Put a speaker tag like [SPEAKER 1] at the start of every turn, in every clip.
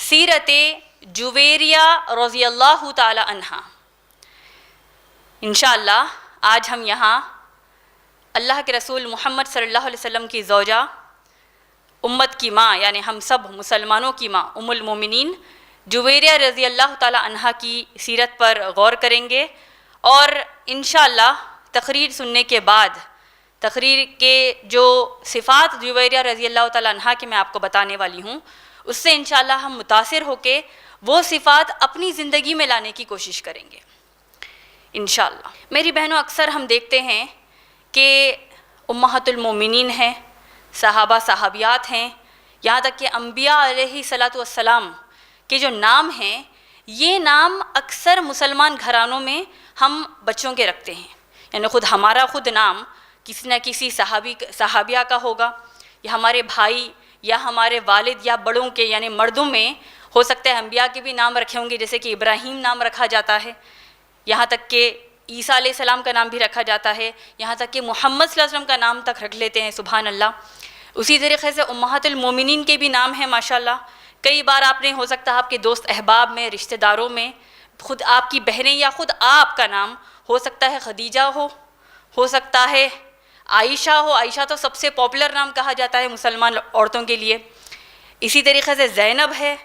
[SPEAKER 1] سیرت جویریہ رضی اللہ تعالی عنہا۔ انشاءاللہ آج ہم یہاں اللہ کے رسول محمد صلی اللہ علیہ وسلم کی زوجہ، امت کی ماں، یعنی ہم سب مسلمانوں کی ماں ام المومنین جویریہ رضی اللہ تعالی عنہا کی سیرت پر غور کریں گے، اور انشاءاللہ تقریر سننے کے بعد تقریر کے جو صفات جویریہ رضی اللہ تعالی عنہا کے میں آپ کو بتانے والی ہوں، اس سے انشاءاللہ ہم متاثر ہو کے وہ صفات اپنی زندگی میں لانے کی کوشش کریں گے انشاءاللہ۔ میری بہنوں، اکثر ہم دیکھتے ہیں کہ امہات المومنین ہیں، صحابہ صحابیات ہیں، یہاں تک کہ انبیاء علیہ الصلاۃ والسلام کے جو نام ہیں، یہ نام اکثر مسلمان گھرانوں میں ہم بچوں کے رکھتے ہیں، یعنی ہمارا خود نام کسی نہ کسی صحابیہ کا ہوگا، یا ہمارے بھائی یا ہمارے والد یا بڑوں کے یعنی مردوں میں ہو سکتا ہے انبیاء کے بھی نام رکھے ہوں گے، جیسے کہ ابراہیم نام رکھا جاتا ہے، یہاں تک کہ عیسیٰ علیہ السلام کا نام بھی رکھا جاتا ہے، یہاں تک کہ محمد صلی اللہ علیہ وسلم کا نام تک رکھ لیتے ہیں، سبحان اللہ۔ اسی طریقے سے امہات المومنین کے بھی نام ہیں ماشاءاللہ۔ کئی بار آپ نے ہو سکتا ہے آپ کے دوست احباب میں، رشتہ داروں میں، خود آپ کی بہنیں یا خود آپ کا نام ہو سکتا ہے خدیجہ ہو سکتا ہے عائشہ ہو۔ عائشہ تو سب سے پاپولر نام کہا جاتا ہے مسلمان عورتوں کے لیے۔ اسی طریقے سے زینب ہے،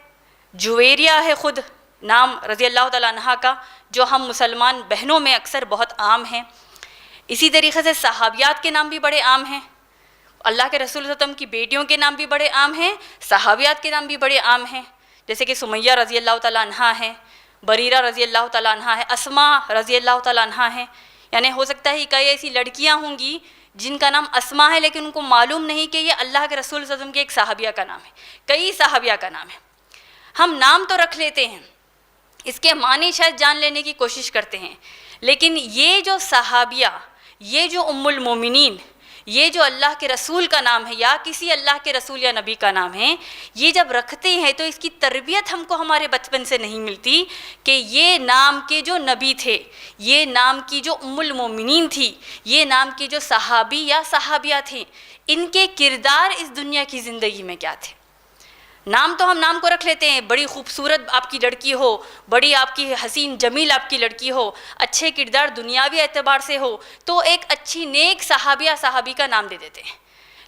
[SPEAKER 1] جویریہ ہے خود نام رضی اللہ تعالیٰ عنہا کا، جو ہم مسلمان بہنوں میں اکثر بہت عام ہیں۔ اسی طریقے سے صحابیات کے نام بھی بڑے عام ہیں، اللہ کے رسول صلی اللہ علیہ وسلم کی بیٹیوں کے نام بھی بڑے عام ہیں، صحابیات کے نام بھی بڑے عام ہیں، جیسے کہ سمیہ رضی اللہ تعالیٰ عنہا ہے، بریرہ رضی اللہ تعالیٰ عنہا ہے، اسماء رضی اللہ تعالیٰ عنہا ہے۔ یعنی ہو سکتا ہے کئی ایسی لڑکیاں ہوں گی جن کا نام اسماء ہے، لیکن ان کو معلوم نہیں کہ یہ اللہ کے رسول صلی اللہ علیہ وسلم کے ایک صحابیہ کا نام ہے، کئی صحابیہ کا نام ہے۔ ہم نام تو رکھ لیتے ہیں، اس کے معنی شاید جان لینے کی کوشش کرتے ہیں، لیکن یہ جو صحابیہ، یہ جو ام المومنین، یہ جو اللہ کے رسول کا نام ہے یا کسی اللہ کے رسول یا نبی کا نام ہے، یہ جب رکھتے ہیں تو اس کی تربیت ہم کو ہمارے بچپن سے نہیں ملتی کہ یہ نام کے جو نبی تھے، یہ نام کی جو ام المومنین تھی، یہ نام کے جو صحابی یا صحابیہ تھے، ان کے کردار اس دنیا کی زندگی میں کیا تھے۔ نام تو ہم نام کو رکھ لیتے ہیں، بڑی خوبصورت آپ کی لڑکی ہو، بڑی آپ کی حسین جمیل آپ کی لڑکی ہو، اچھے کردار دنیاوی اعتبار سے ہو، تو ایک اچھی نیک صحابیہ صحابی کا نام دے دیتے ہیں،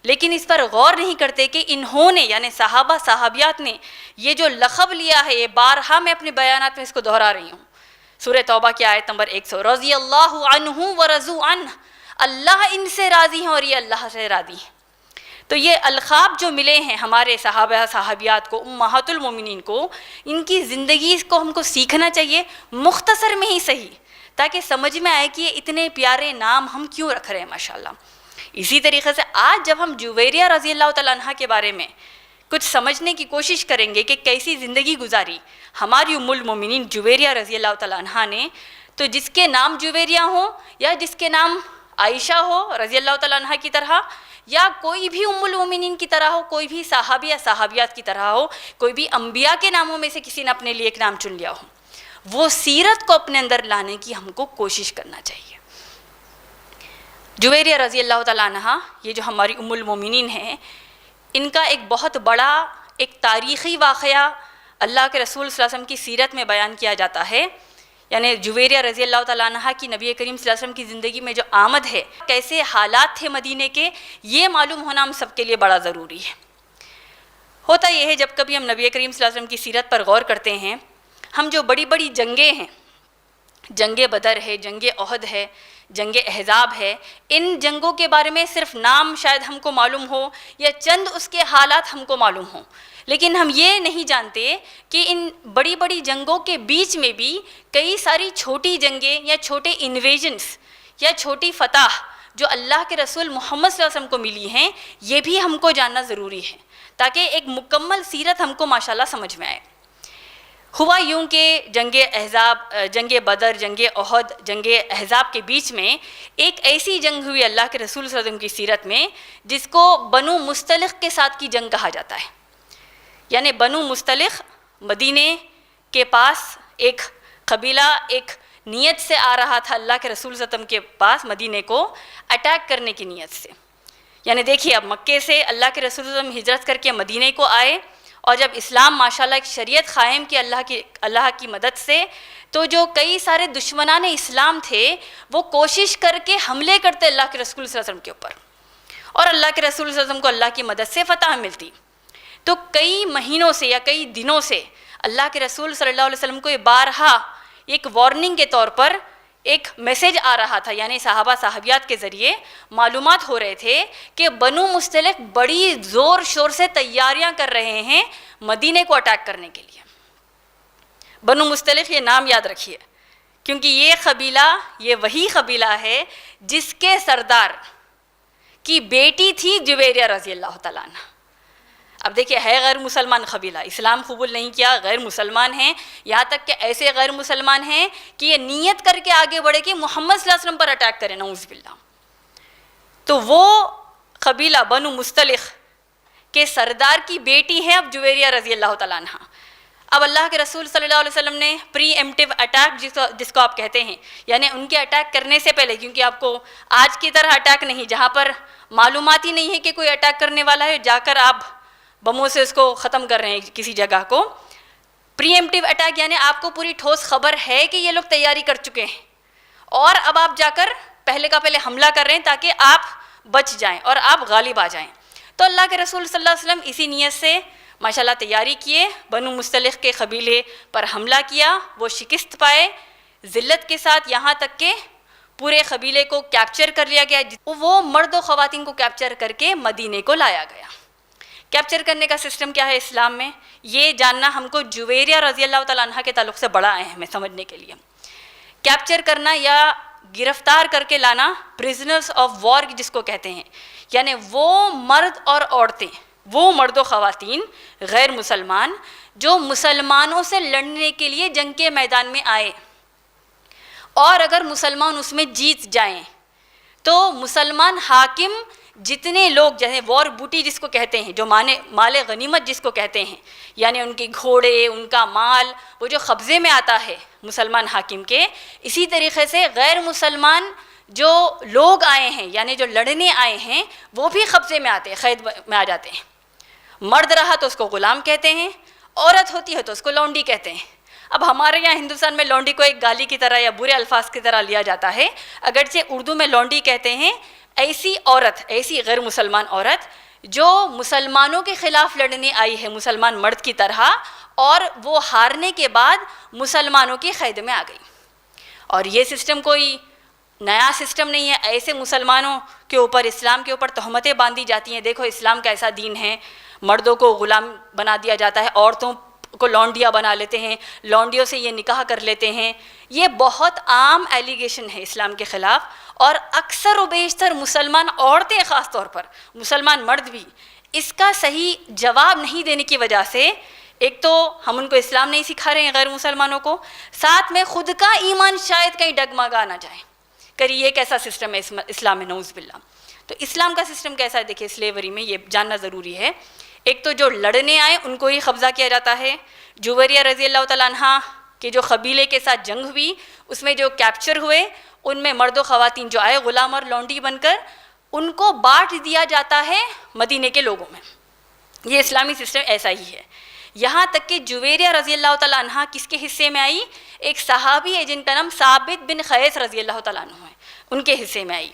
[SPEAKER 1] لیکن اس پر غور نہیں کرتے کہ انہوں نے یعنی صحابہ صحابیات نے یہ جو لقب لیا ہے، یہ بارہا میں اپنے بیانات میں اس کو دہرا رہی ہوں، سورہ توبہ کی آیت نمبر 100، رضی اللہ عنہ ورضوا عنہ، اللہ ان سے راضی ہیں اور یہ اللہ سے راضی ہیں۔ تو یہ القاب جو ملے ہیں ہمارے صحابہ صحابیات کو، امہات المومنین کو، ان کی زندگی کو ہم کو سیکھنا چاہیے، مختصر میں ہی صحیح، تاکہ سمجھ میں آئے کہ یہ اتنے پیارے نام ہم کیوں رکھ رہے ہیں ماشاءاللہ۔ اسی طریقے سے آج جب ہم جویریہ رضی اللہ تعالیٰ عنہا کے بارے میں کچھ سمجھنے کی کوشش کریں گے کہ کیسی زندگی گزاری ہماری ام المومنین جویریہ رضی اللہ تعالیٰ عنہا نے، تو جس کے نام جویریہ ہوں یا جس کے نام عائشہ ہو رضی اللہ تعالیٰ عنہا کی طرح، یا کوئی بھی ام المومنین کی طرح ہو، کوئی بھی صحابی یا صحابیات کی طرح ہو، کوئی بھی انبیاء کے ناموں میں سے کسی نے اپنے لیے ایک نام چن لیا ہو، وہ سیرت کو اپنے اندر لانے کی ہم کو کوشش کرنا چاہیے۔ جویریہ رضی اللہ تعالیٰ عنہا، یہ جو ہماری ام المومنین ہیں، ان کا ایک بہت بڑا ایک تاریخی واقعہ اللہ کے رسول صلی اللہ علیہ وسلم کی سیرت میں بیان کیا جاتا ہے، یعنی جویریہ رضی اللہ تعالیٰ عنہا کی نبی کریم صلی اللہ علیہ وسلم کی زندگی میں جو آمد ہے، کیسے حالات تھے مدینے کے، یہ معلوم ہونا ہم سب کے لیے بڑا ضروری ہے۔ ہوتا یہ ہے جب کبھی ہم نبی کریم صلی اللہ علیہ وسلم کی سیرت پر غور کرتے ہیں، ہم جو بڑی بڑی جنگیں ہیں، جنگ بدر ہے، جنگ احد ہے، جنگ احزاب ہے، ان جنگوں کے بارے میں صرف نام شاید ہم کو معلوم ہو یا چند اس کے حالات ہم کو معلوم ہوں، لیکن ہم یہ نہیں جانتے کہ ان بڑی بڑی جنگوں کے بیچ میں بھی کئی ساری چھوٹی جنگیں یا چھوٹے انویژنس یا چھوٹی فتح جو اللہ کے رسول محمد صلی اللہ علیہ وسلم کو ملی ہیں، یہ بھی ہم کو جاننا ضروری ہے، تاکہ ایک مکمل سیرت ہم کو ماشاءاللہ سمجھ میں آئے۔ ہوا یوں کہ جنگ احزاب، جنگ بدر، جنگ احد، جنگ احزاب کے بیچ میں ایک ایسی جنگ ہوئی اللہ کے رسول صلی اللہ علیہ وسلم کی سیرت میں جس کو بنو مستلق کے ساتھ کی جنگ کہا جاتا ہے۔ یعنی بنو مستلق مدینے کے پاس ایک قبیلہ ایک نیت سے آ رہا تھا اللہ کے رسول صلی اللہ علیہ وسلم کے پاس مدینے کو اٹیک کرنے کی نیت سے۔ یعنی دیکھیے اب مکے سے اللہ کے رسول صلی اللہ علیہ وسلم ہجرت کر کے مدینے کو آئے، اور جب اسلام ماشاءاللہ ایک شریعت قائم کی اللہ کی مدد سے، تو جو کئی سارے دشمنان اسلام تھے وہ کوشش کر کے حملے کرتے اللہ کے رسول صلی اللہ علیہ وسلم کے اوپر، اور اللہ کے رسول صلی اللہ علیہ وسلم کو اللہ کی مدد سے فتح ملتی۔ تو کئی مہینوں سے یا کئی دنوں سے اللہ کے رسول صلی اللہ علیہ وسلم کو یہ بارہا ایک وارننگ کے طور پر ایک میسیج آ رہا تھا، یعنی صحابہ صحابیات کے ذریعے معلومات ہو رہے تھے کہ بنو مستلق بڑی زور شور سے تیاریاں کر رہے ہیں مدینے کو اٹیک کرنے کے لیے۔ بنو مستلق، یہ نام یاد رکھیے، کیونکہ یہ قبیلہ، یہ وہی قبیلہ ہے جس کے سردار کی بیٹی تھی جویریہ رضی اللہ تعالیٰ عنہ۔ اب دیکھیے، ہے غیر مسلمان قبیلہ، اسلام قبول نہیں کیا، غیر مسلمان ہیں، یہاں تک کہ ایسے غیر مسلمان ہیں کہ یہ نیت کر کے آگے بڑھے کہ محمد صلی اللہ علیہ وسلم پر اٹیک کریں، نعوذ باللہ۔ تو وہ قبیلہ بنو مستلق کے سردار کی بیٹی ہے اب جویریہ رضی اللہ تعالیٰ عنہ۔ اب اللہ کے رسول صلی اللہ علیہ وسلم نے پری ایمپٹیو اٹیک جس کو آپ کہتے ہیں، یعنی ان کے اٹیک کرنے سے پہلے، کیونکہ آپ کو آج کی طرح اٹیک نہیں جہاں پر معلومات ہی نہیں ہے کہ کوئی اٹیک کرنے والا ہے، جا کر آپ بموں سے اس کو ختم کر رہے ہیں کسی جگہ کو۔ پری ایمپٹیو اٹیک یعنی آپ کو پوری ٹھوس خبر ہے کہ یہ لوگ تیاری کر چکے ہیں، اور اب آپ جا کر پہلے کا پہلے حملہ کر رہے ہیں تاکہ آپ بچ جائیں اور آپ غالب آ جائیں۔ تو اللہ کے رسول صلی اللہ علیہ وسلم اسی نیت سے ماشاءاللہ تیاری کیے، بنو مستلق کے قبیلے پر حملہ کیا، وہ شکست پائے ذلت کے ساتھ، یہاں تک کہ پورے قبیلے کو کیپچر کر لیا گیا۔ وہ مرد و خواتین کو کیپچر کر کے مدینے کو لایا گیا۔ کیپچر کرنے کا سسٹم کیا ہے اسلام میں، یہ جاننا ہم کو جویریہ رضی اللہ تعالیٰ عنہ کے تعلق سے بڑا اہم ہے سمجھنے کے لیے۔ کیپچر کرنا یا گرفتار کر کے لانا، پرزنرز آف وار جس کو کہتے ہیں، یعنی وہ مرد اور عورتیں، وہ مرد و خواتین غیر مسلمان جو مسلمانوں سے لڑنے کے لیے جنگ کے میدان میں آئے، اور اگر مسلمان اس میں جیت جائیں تو مسلمان حاکم جتنے لوگ، جیسے وار بوٹی جس کو کہتے ہیں، جو مال غنیمت جس کو کہتے ہیں، یعنی ان کے گھوڑے، ان کا مال، وہ جو قبضے میں آتا ہے مسلمان حاکم کے، اسی طریقے سے غیر مسلمان جو لوگ آئے ہیں، یعنی جو لڑنے آئے ہیں، وہ بھی قبضے میں آتے ہیں، قید میں آ جاتے ہیں۔ مرد رہا تو اس کو غلام کہتے ہیں، عورت ہوتی ہے تو اس کو لونڈی کہتے ہیں۔ اب ہمارے یہاں ہندوستان میں لونڈی کو ایک گالی کی طرح یا برے الفاظ کی طرح لیا جاتا ہے، اگرچہ اردو میں لونڈی کہتے ہیں ایسی عورت، ایسی غیر مسلمان عورت جو مسلمانوں کے خلاف لڑنے آئی ہے مسلمان مرد کی طرح، اور وہ ہارنے کے بعد مسلمانوں کی قید میں آ گئی۔ اور یہ سسٹم کوئی نیا سسٹم نہیں ہے، ایسے مسلمانوں کے اوپر، اسلام کے اوپر تہمتیں باندھی جاتی ہیں، دیکھو اسلام کا ایسا دین ہے، مردوں کو غلام بنا دیا جاتا ہے، عورتوں کو لونڈیاں بنا لیتے ہیں، لونڈیوں سے یہ نکاح کر لیتے ہیں۔ یہ بہت عام ایلیگیشن ہے اسلام کے خلاف، اور اکثر و بیشتر مسلمان عورتیں، خاص طور پر مسلمان مرد بھی اس کا صحیح جواب نہیں دینے کی وجہ سے، ایک تو ہم ان کو اسلام نہیں سکھا رہے ہیں غیر مسلمانوں کو، ساتھ میں خود کا ایمان شاید کہیں ڈگمگا نہ جائے، کری یہ کیسا سسٹم ہے اسلام میں، نعوذ باللہ۔ تو اسلام کا سسٹم کیسا ہے دیکھیے، سلیوری میں یہ جاننا ضروری ہے۔ ایک تو جو لڑنے آئے ان کو ہی قبضہ کیا جاتا ہے۔ جویریہ رضی اللہ تعالیٰ عنہ کے جو قبیلے کے ساتھ جنگ ہوئی، اس میں جو کیپچر ہوئے، ان میں مرد و خواتین جو آئے غلام اور لونڈی بن کر، ان کو بانٹ دیا جاتا ہے مدینے کے لوگوں میں۔ یہ اسلامی سسٹم ایسا ہی ہے۔ یہاں تک کہ جویریہ رضی اللہ تعالیٰ عنہ کس کے حصے میں آئی؟ ایک صحابی ہے جن کا نام ثابت بن قیس رضی اللہ تعالیٰ عنہ ہے، ان کے حصے میں آئی۔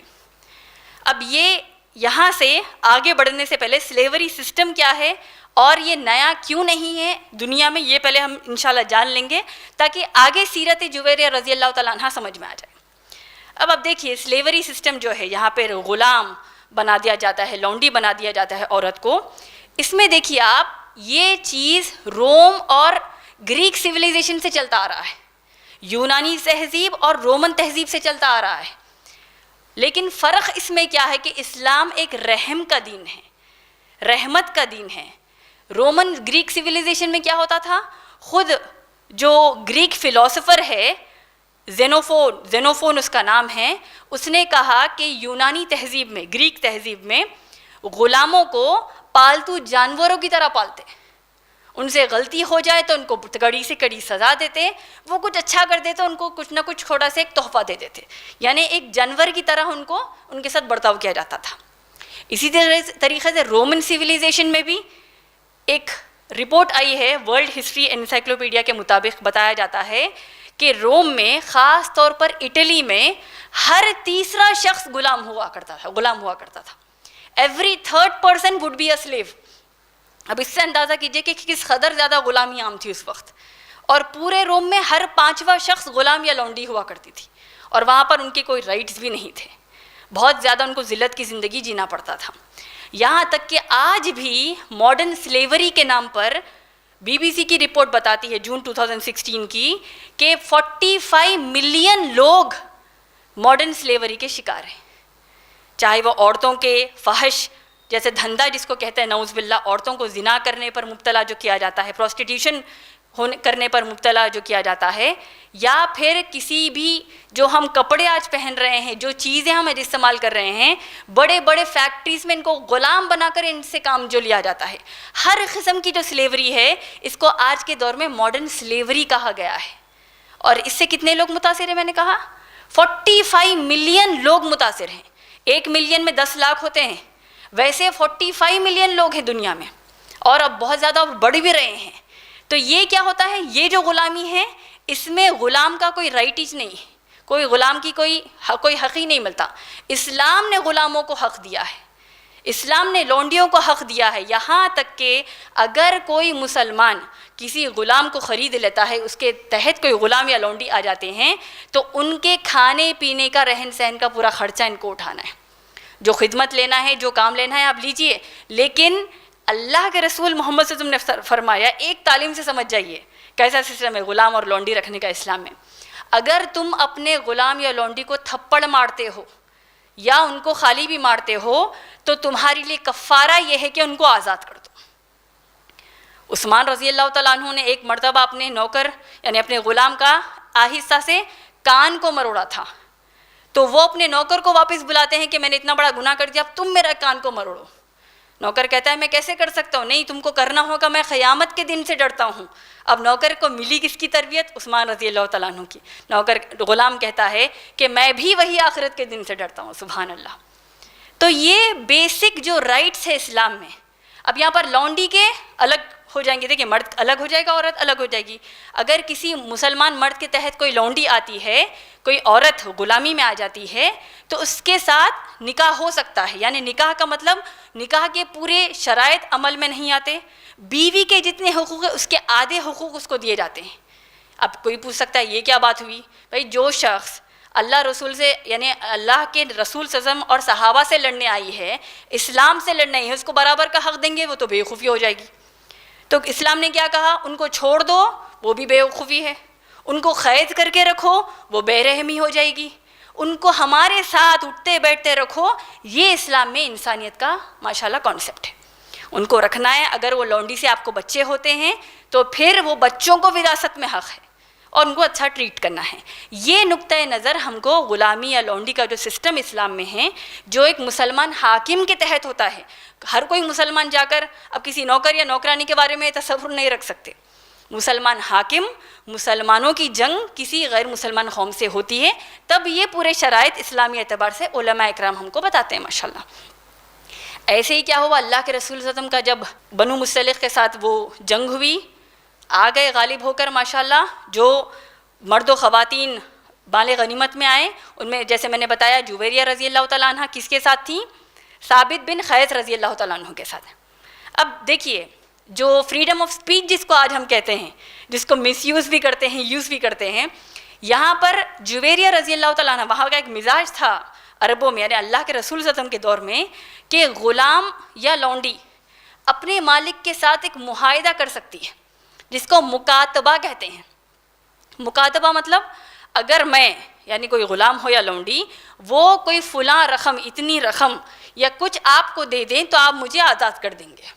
[SPEAKER 1] اب یہ یہاں سے آگے بڑھنے سے پہلے سلیوری سسٹم کیا ہے اور یہ نیا کیوں نہیں ہے دنیا میں، یہ پہلے ہم انشاءاللہ جان لیں گے تاکہ آگے سیرت جویریہ رضی اللہ تعالیٰ عنہ سمجھ میں آ جائے۔ اب دیکھیے سلیوری سسٹم جو ہے، یہاں پہ غلام بنا دیا جاتا ہے، لونڈی بنا دیا جاتا ہے عورت کو۔ اس میں دیکھیے آپ، یہ چیز روم اور گریک سویلائزیشن سے چلتا آ رہا ہے، یونانی تہذیب اور رومن تہذیب سے چلتا آ رہا ہے، لیکن فرق اس میں کیا ہے کہ اسلام ایک رحم کا دین ہے، رحمت کا دین ہے۔ رومن گریک سویلائزیشن میں کیا ہوتا تھا، خود جو گریک فلاسفر ہے زینوفون اس کا نام ہے، اس نے کہا کہ یونانی تہذیب میں، گریک تہذیب میں غلاموں کو پالتو جانوروں کی طرح پالتے، ان سے غلطی ہو جائے تو ان کو کڑی سے کڑی سزا دیتے، وہ کچھ اچھا کر دیتے ان کو کچھ نہ کچھ تھوڑا سا ایک تحفہ دے دیتے، یعنی ایک جانور کی طرح ان کے ساتھ برتاؤ کیا جاتا تھا۔ اسی طریقے سے رومن سویلائزیشن میں بھی ایک رپورٹ آئی ہے ورلڈ ہسٹری انسائکلوپیڈیا کے مطابق بتایا جاتا ہے کہ روم میں، خاص طور پر اٹلی میں، ہر تیسرا شخص غلام ہوا کرتا تھا. Every third person would be a slave. اب اس سے اندازہ کیجئے کہ کس قدر زیادہ غلامی عام تھی اس وقت. اور پورے روم میں ہر پانچواں شخص غلام یا لونڈی ہوا کرتی تھی، اور وہاں پر ان کے کوئی رائٹس بھی نہیں تھے. بہت زیادہ ان کو ذلت کی زندگی جینا پڑتا تھا. یہاں تک کہ آج بھی ماڈرن سلیوری کے نام پر بی بی سی کی رپورٹ بتاتی ہے جون 2016 کی کہ 45 ملین لوگ ماڈرن سلیوری کے شکار ہیں. چاہے وہ عورتوں کے فحش جیسے دھندا جس کو کہتے ہیں نعوذ باللہ، عورتوں کو زنا کرنے پر مبتلا جو کیا جاتا ہے، پروسٹیٹیوشن کرنے پر مبتلا جو کیا جاتا ہے، یا پھر کسی بھی جو ہم کپڑے آج پہن رہے ہیں، جو چیزیں ہم آج استعمال کر رہے ہیں، بڑے بڑے فیکٹریز میں ان کو غلام بنا کر ان سے کام جو لیا جاتا ہے. ہر قسم کی جو سلیوری ہے اس کو آج کے دور میں ماڈرن سلیوری کہا گیا ہے. اور اس سے کتنے لوگ متاثر ہیں؟ میں نے کہا 45 ملین لوگ متاثر ہیں. 1 ملین میں 10 لاکھ ہوتے ہیں، ویسے 45 ملین لوگ ہیں دنیا میں، اور اب بہت زیادہ بڑھ بھی رہے ہیں. تو یہ کیا ہوتا ہے؟ یہ جو غلامی ہے اس میں غلام کا کوئی رائٹ ہی نہیں، کوئی غلام کی کوئی حق ہی نہیں ملتا. اسلام نے غلاموں کو حق دیا ہے، اسلام نے لونڈیوں کو حق دیا ہے. یہاں تک کہ اگر کوئی مسلمان کسی غلام کو خرید لیتا ہے، اس کے تحت کوئی غلام یا لونڈی آ جاتے ہیں، تو ان کے کھانے پینے کا، رہن سہن کا پورا خرچہ ان کو اٹھانا ہے. جو خدمت لینا ہے، جو کام لینا ہے آپ لیجئے، لیکن اللہ کے رسول محمد صلی اللہ علیہ وسلم نے فرمایا، ایک تعلیم سے سمجھ جائیے کیسا سسٹم ہے غلام اور لونڈی رکھنے کا اسلام میں. اگر تم اپنے غلام یا لونڈی کو تھپڑ مارتے ہو یا ان کو خالی بھی مارتے ہو تو تمہارے لیے کفارہ یہ ہے کہ ان کو آزاد کر دو. عثمان رضی اللہ تعالیٰ عنہ نے ایک مرتبہ اپنے نوکر یعنی اپنے غلام کا آہستہ سے کان کو مروڑا تھا، تو وہ اپنے نوکر کو واپس بلاتے ہیں کہ میں نے اتنا بڑا گناہ کر دیا، اب تم میرا کان کو مروڑو. نوکر کہتا ہے میں کیسے کر سکتا ہوں؟ نہیں، تم کو کرنا ہوگا، میں قیامت کے دن سے ڈرتا ہوں. اب نوکر کو ملی کس کی تربیت؟ عثمان رضی اللہ تعالیٰ عنہ کی. غلام کہتا ہے کہ میں بھی وہی آخرت کے دن سے ڈرتا ہوں. سبحان اللہ. تو یہ بیسک جو رائٹس ہے اسلام میں. اب یہاں پر لونڈی کے الگ ہو جائیں گے، دیکھیں مرد الگ ہو جائے گا، عورت الگ ہو جائے گی. اگر کسی مسلمان مرد کے تحت کوئی لونڈی آتی ہے، کوئی عورت غلامی میں آ جاتی ہے، تو اس کے ساتھ نکاح ہو سکتا ہے. یعنی نکاح کا مطلب نکاح کے پورے شرائط عمل میں نہیں آتے، بیوی کے جتنے حقوق ہیں اس کے آدھے حقوق اس کو دیے جاتے ہیں. اب کوئی پوچھ سکتا ہے یہ کیا بات ہوئی؟ بھائی جو شخص اللہ رسول سے یعنی اللہ کے رسول صلی اللہ علیہ وسلم اور صحابہ سے لڑنے آئی ہے، اسلام سے لڑنے آئی ہے، اس کو برابر کا حق دیں گے وہ تو بے وقوفی ہو جائے گی. تو اسلام نے کیا کہا؟ ان کو چھوڑ دو، وہ بھی بے وقوفی ہے. ان کو قید کر کے رکھو، وہ بے رحمی ہو جائے گی. ان کو ہمارے ساتھ اٹھتے بیٹھتے رکھو، یہ اسلام میں انسانیت کا ماشاءاللہ کانسیپٹ ہے. ان کو رکھنا ہے. اگر وہ لونڈی سے آپ کو بچے ہوتے ہیں تو پھر وہ بچوں کو وراثت میں حق ہے اور ان کو اچھا ٹریٹ کرنا ہے. یہ نقطۂ نظر ہم کو غلامی یا لونڈی کا جو سسٹم اسلام میں ہے، جو ایک مسلمان حاکم کے تحت ہوتا ہے. ہر کوئی مسلمان جا کر اب کسی نوکر یا نوکرانی کے بارے میں تصور نہیں رکھ سکتے. مسلمان حاکم، مسلمانوں کی جنگ کسی غیر مسلمان قوم سے ہوتی ہے، تب یہ پورے شرائط اسلامی اعتبار سے علماء اکرام ہم کو بتاتے ہیں ماشاءاللہ. ایسے ہی کیا ہوا؟ اللہ کے رسول صلی اللہ علیہ وسلم کا جب بنو مصطلق کے ساتھ وہ جنگ ہوئی، آ گئے غالب ہو کر ماشاءاللہ. جو مرد و خواتین مال غنیمت میں آئے ان میں جیسے میں نے بتایا جویریہ رضی اللہ تعالیٰ عنہ کس کے ساتھ تھیں؟ ثابت بن قیس رضی اللہ تعالیٰ عنہ کے ساتھ. اب دیکھیے جو فریڈم آف سپیچ جس کو آج ہم کہتے ہیں، جس کو مس یوز بھی کرتے ہیں، یوز بھی کرتے ہیں، یہاں پر جویریہ رضی اللہ تعالیٰ عنہ وہاں کا ایک مزاج تھا عربوں میں یعنی اللہ کے رسول صلی اللہ علیہ وسلم کے دور میں کہ غلام یا لونڈی اپنے مالک کے ساتھ ایک معاہدہ کر سکتی ہے جس کو مکاتبہ کہتے ہیں. مکاتبہ مطلب اگر میں یعنی کوئی غلام ہو یا لونڈی وہ کوئی فلاں رقم، اتنی رقم یا کچھ آپ کو دے دیں تو آپ مجھے آزاد کر دیں گے.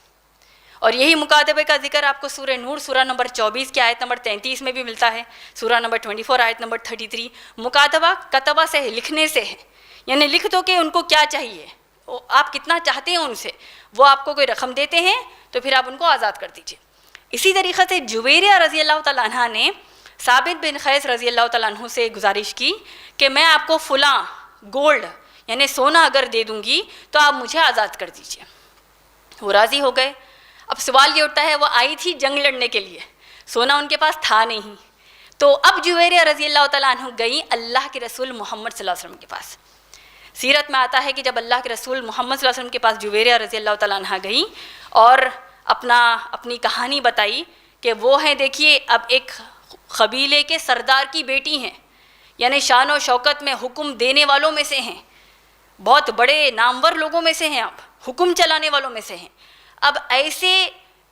[SPEAKER 1] اور یہی مکاتبے کا ذکر آپ کو سورہ نور سورہ نمبر 24 کی آیت نمبر 33 میں بھی ملتا ہے، سورہ نمبر 24 آیت نمبر 33. مکاتبہ کتبہ سے ہے، لکھنے سے ہے، یعنی لکھ دو کہ ان کو کیا چاہیے، آپ کتنا چاہتے ہیں ان سے، وہ آپ کو کوئی رقم دیتے ہیں تو پھر آپ ان کو آزاد کر دیجیے. اسی طریقے سے جویریہ رضی اللہ تعالیٰ عنہ نے ثابت بن قیس رضی اللہ تعالیٰ عنہ سے گزارش کی کہ میں آپ کو فلاں گولڈ یعنی سونا اگر دے دوں گی تو آپ مجھے آزاد کر دیجیے. وہ راضی ہو گئے. اب سوال یہ اٹھتا ہے وہ آئی تھی جنگ لڑنے کے لیے، سونا ان کے پاس تھا نہیں، تو اب جویریہ رضی اللہ تعالیٰ عنہ گئی اللہ کے رسول محمد صلی اللہ علیہ وسلم کے پاس۔ سیرت میں آتا ہے کہ جب اللہ کے رسول محمد صلی اللہ علیہ وسلم کے پاس جویریہ رضی اللہ تعالیٰ عنہ گئی اور اپنی کہانی بتائی کہ وہ ہیں، دیکھیے اب ایک قبیلے کے سردار کی بیٹی ہیں، یعنی شان و شوکت میں حکم دینے والوں میں سے ہیں، بہت بڑے نامور لوگوں میں سے ہیں، آپ حکم چلانے والوں میں سے ہیں۔ اب ایسے